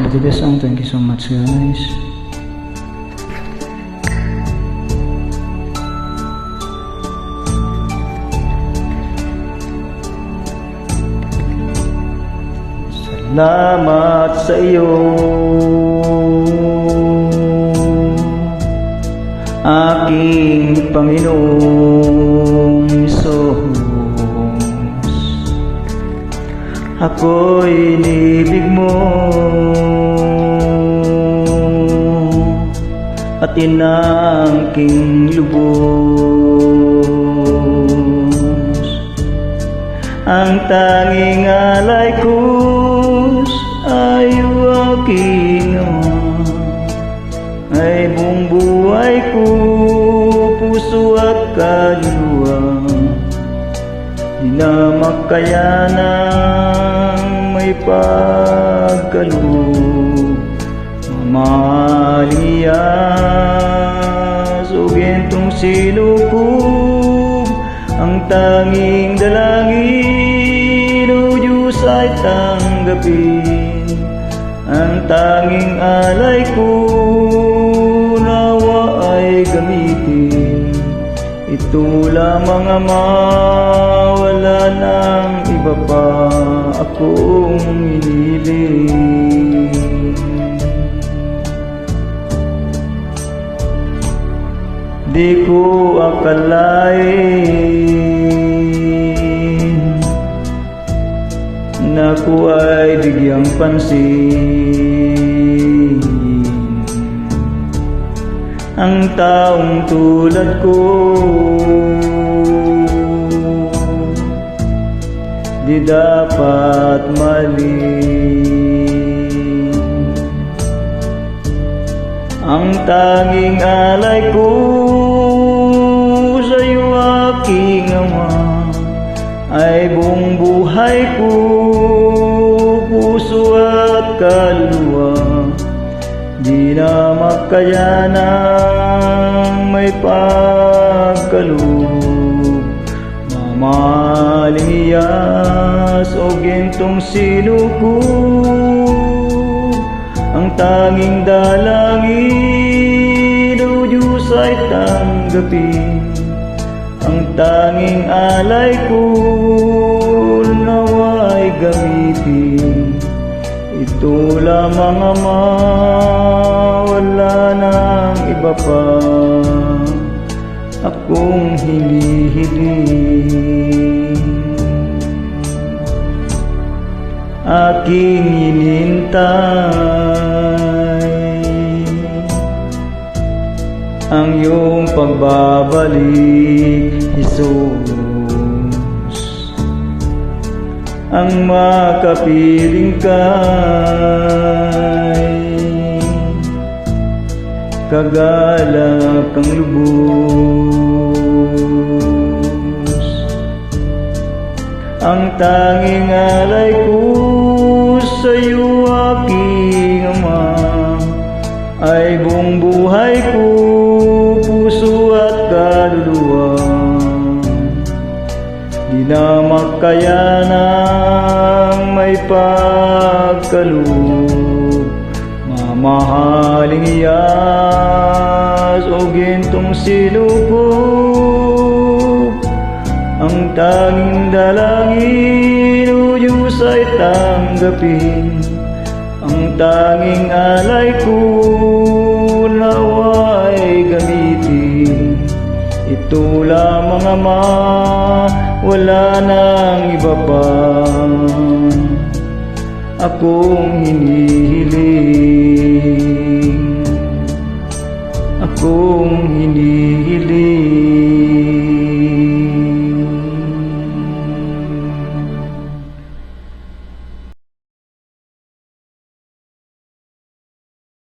to the song. Thank you so much, guys. Salamat sa iyo, aking Panginoong Hesus. Ako'y inibig mo at inangking lubos. Ang tanging alay ko ay aking Ama, ay buong buhay ko, puso at kaluluwa. Di na makayanang may pagkaloob. Mamaliyas o gentong sinukob, ang tanging dalangin o Diyos ay tanggapin. Ang tanging alay ko nawa ay gamitin. Ito lamang, Ama, wala nang iba pa akong iniling. Di ko akalain na ko ay bigyang pansin. Ang taong tulad ko di dapat maling. Ang tanging alay ko sa'yo, aking Ama, ay buong buhay ko, puso at kaluluwa. Di na makayanang may pagkaloob. Mamaliyas o gintong sinukob, ang tanging dalangin o Diyos ay tanggapin. Ang tanging alay ko nawa'y gamitin. Ito lamang, Ama, wala nang iba pa akong hinihiling. Aking hinintay ang iyong pagbabalik, Hesus. Ang makapiling kay kagalak ang lubos. Ang tanging alay ko sa'yo, aking Ama, ay buong buhay ko, puso at kaluluwa. Di na makayanang may pagkaloob. Mamahaling iyas o gintong sinukob, ang tanging dalangin o Diyos ay tanggapin. Ang tanging alay ko nawa'y gamitin. Ito lamang, Ama, wala nang iba pa akong hinihiling.